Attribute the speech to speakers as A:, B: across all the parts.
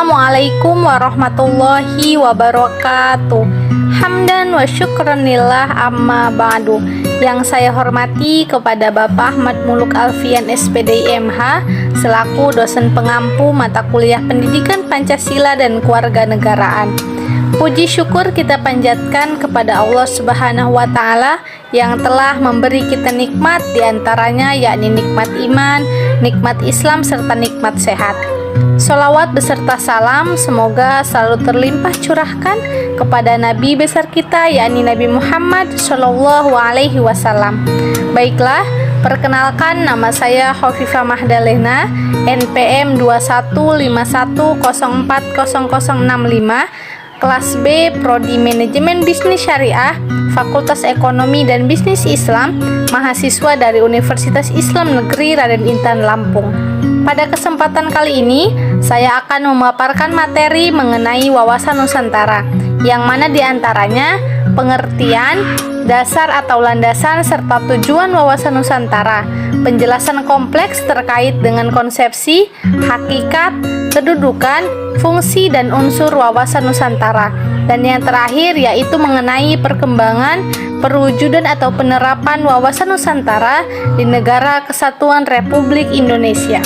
A: Assalamualaikum warahmatullahi wabarakatuh. Hamdan wa syukranillah amma ba'du. Yang saya hormati kepada Bapak Ahmad Muluk Alfian SPD MH selaku dosen pengampu mata kuliah Pendidikan Pancasila dan Kewarganegaraan. Puji syukur kita panjatkan kepada Allah Subhanahu wa Ta'ala yang telah memberi kita nikmat, diantaranya yakni nikmat iman, nikmat Islam, serta nikmat sehat. Sholawat beserta salam semoga selalu terlimpah curahkan kepada Nabi besar kita yakni Nabi Muhammad Shallallahu Alaihi Wasallam. Baiklah, perkenalkan, nama saya Khofifah Mahdalena, NPM 2151040065, kelas B, Prodi Manajemen Bisnis Syariah, Fakultas Ekonomi dan Bisnis Islam, mahasiswa dari Universitas Islam Negeri Raden Intan Lampung. Pada kesempatan kali ini, saya akan memaparkan materi mengenai wawasan Nusantara, yang mana diantaranya pengertian, dasar atau landasan, serta tujuan wawasan Nusantara, penjelasan kompleks terkait dengan konsepsi, hakikat, kedudukan, fungsi, dan unsur wawasan Nusantara. Dan yang terakhir yaitu mengenai perkembangan, perwujudan atau penerapan wawasan Nusantara di Negara Kesatuan Republik Indonesia.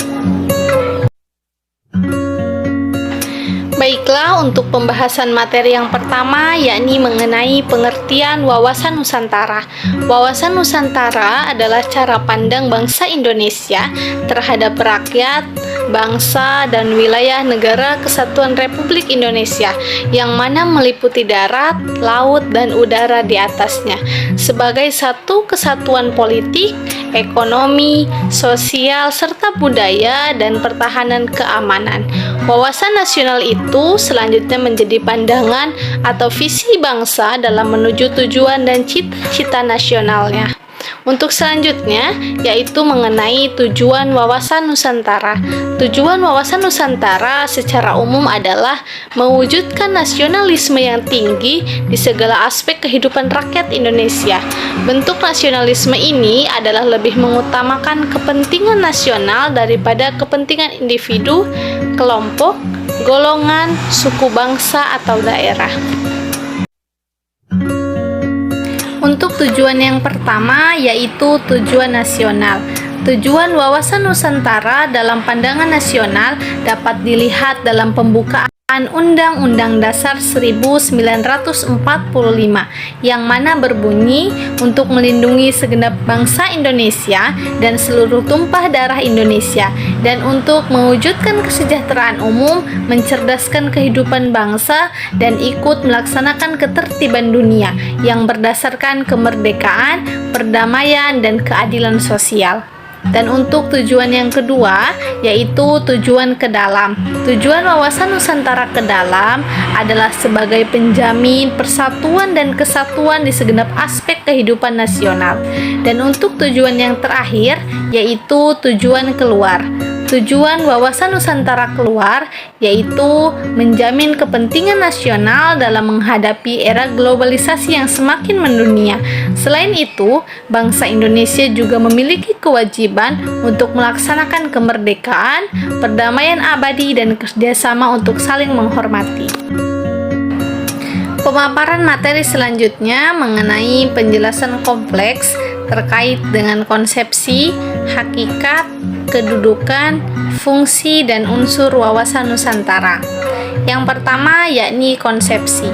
A: Baiklah, untuk pembahasan materi yang pertama yakni mengenai pengertian wawasan Nusantara. Wawasan Nusantara adalah cara pandang bangsa Indonesia terhadap rakyat, bangsa, dan wilayah Negara Kesatuan Republik Indonesia yang mana meliputi darat, laut, dan udara di atasnya sebagai satu kesatuan politik, ekonomi, sosial, serta budaya dan pertahanan keamanan. Wawasan nasional itu selanjutnya menjadi pandangan atau visi bangsa dalam menuju tujuan dan cita-cita nasionalnya. Untuk selanjutnya yaitu mengenai tujuan wawasan Nusantara. Tujuan wawasan Nusantara secara umum adalah mewujudkan nasionalisme yang tinggi di segala aspek kehidupan rakyat Indonesia. Bentuk nasionalisme ini adalah lebih mengutamakan kepentingan nasional daripada kepentingan individu, kelompok, golongan, suku bangsa, atau daerah. Untuk tujuan yang pertama yaitu tujuan nasional. Tujuan wawasan Nusantara dalam pandangan nasional dapat dilihat dalam pembukaan Undang-Undang Dasar 1945 yang mana berbunyi untuk melindungi segenap bangsa Indonesia dan seluruh tumpah darah Indonesia, dan untuk mewujudkan kesejahteraan umum, mencerdaskan kehidupan bangsa, dan ikut melaksanakan ketertiban dunia yang berdasarkan kemerdekaan, perdamaian, dan keadilan sosial. Dan untuk tujuan yang kedua yaitu tujuan ke dalam. Tujuan wawasan Nusantara ke dalam adalah sebagai penjamin persatuan dan kesatuan di segenap aspek kehidupan nasional. Dan untuk tujuan yang terakhir yaitu tujuan keluar. Tujuan wawasan Nusantara keluar yaitu menjamin kepentingan nasional dalam menghadapi era globalisasi yang semakin mendunia. Selain itu, bangsa Indonesia juga memiliki kewajiban untuk melaksanakan kemerdekaan, perdamaian abadi, dan kerjasama untuk saling menghormati. Pemaparan materi selanjutnya mengenai penjelasan kompleks terkait dengan konsepsi, hakikat, kedudukan, fungsi, dan unsur wawasan Nusantara. Yang pertama yakni konsepsi.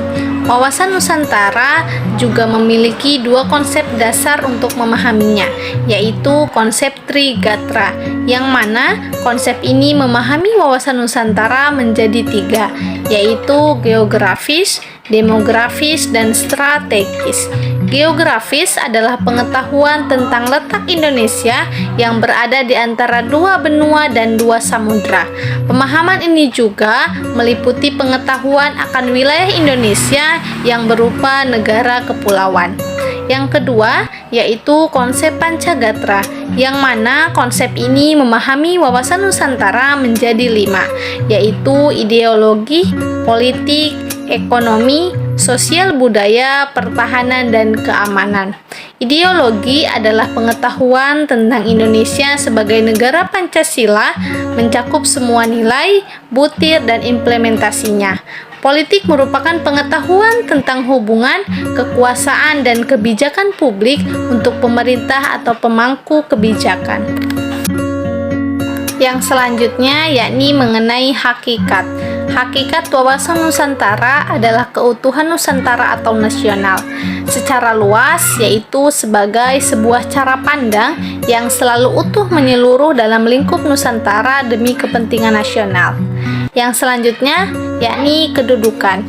A: Wawasan Nusantara juga memiliki dua konsep dasar untuk memahaminya, yaitu konsep Trigatra, yang mana konsep ini memahami wawasan Nusantara menjadi tiga, yaitu geografis, demografis, dan strategis. Geografis adalah pengetahuan tentang letak Indonesia yang berada di antara dua benua dan dua samudra. Pemahaman ini juga meliputi pengetahuan akan wilayah Indonesia yang berupa negara kepulauan. Yang kedua yaitu konsep Pancagatra, yang mana konsep ini memahami wawasan Nusantara menjadi 5, yaitu ideologi, politik, ekonomi, sosial, budaya, pertahanan, dan keamanan. Ideologi adalah pengetahuan tentang Indonesia sebagai negara Pancasila, mencakup semua nilai, butir, dan implementasinya. Politik merupakan pengetahuan tentang hubungan, kekuasaan, dan kebijakan publik untuk pemerintah atau pemangku kebijakan. Yang selanjutnya yakni mengenai hakikat. Hakikat wawasan Nusantara adalah keutuhan Nusantara atau nasional. Secara luas, yaitu sebagai sebuah cara pandang yang selalu utuh menyeluruh dalam lingkup Nusantara demi kepentingan nasional. Yang selanjutnya yakni kedudukan.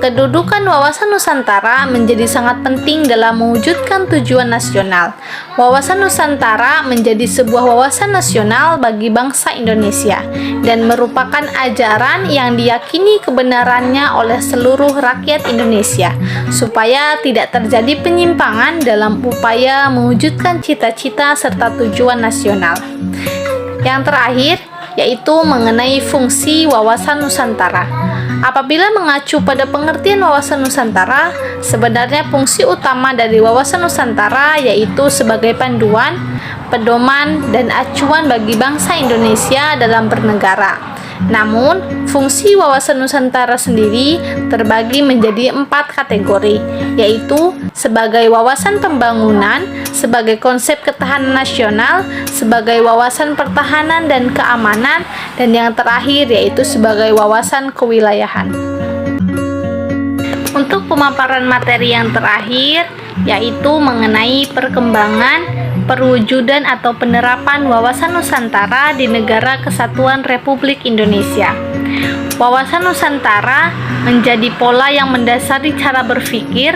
A: Kedudukan wawasan Nusantara menjadi sangat penting dalam mewujudkan tujuan nasional. Wawasan Nusantara menjadi sebuah wawasan nasional bagi bangsa Indonesia dan merupakan ajaran yang diyakini kebenarannya oleh seluruh rakyat Indonesia supaya tidak terjadi penyimpangan dalam upaya mewujudkan cita-cita serta tujuan nasional. Yang terakhir yaitu mengenai fungsi wawasan Nusantara. Apabila mengacu pada pengertian wawasan Nusantara, sebenarnya fungsi utama dari wawasan Nusantara yaitu sebagai panduan, pedoman, dan acuan bagi bangsa Indonesia dalam bernegara. Namun, fungsi wawasan Nusantara sendiri terbagi menjadi 4 kategori, yaitu sebagai wawasan pembangunan, sebagai konsep ketahanan nasional, sebagai wawasan pertahanan dan keamanan, dan yang terakhir yaitu sebagai wawasan kewilayahan. Untuk pemaparan materi yang terakhir, yaitu mengenai perkembangan, perwujudan atau penerapan wawasan Nusantara di Negara Kesatuan Republik Indonesia. Wawasan Nusantara menjadi pola yang mendasari cara berpikir,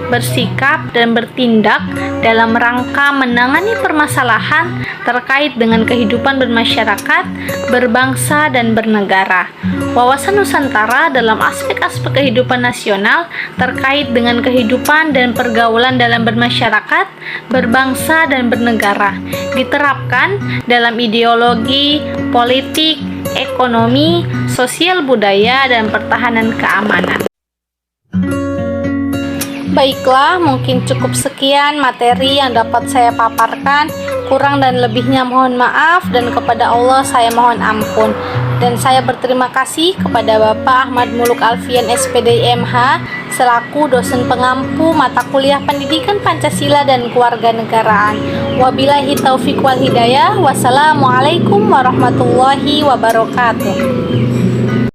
A: bersikap, dan bertindak dalam rangka menangani permasalahan terkait dengan kehidupan bermasyarakat, berbangsa, dan bernegara. Wawasan Nusantara dalam aspek-aspek kehidupan nasional terkait dengan kehidupan dan pergaulan dalam bermasyarakat, berbangsa, dan bernegara diterapkan dalam ideologi, politik, ekonomi, sosial budaya, dan pertahanan keamanan. Baiklah, mungkin cukup sekian materi yang dapat saya paparkan. Kurang dan lebihnya mohon maaf, dan kepada Allah saya mohon ampun. Dan saya berterima kasih kepada Bapak Ahmad Muluk Alfian SPD MH selaku dosen pengampu mata kuliah Pendidikan Pancasila dan Kewarganegaraan. Wabillahi taufiq wal hidayah. Wassalamualaikum warahmatullahi wabarakatuh.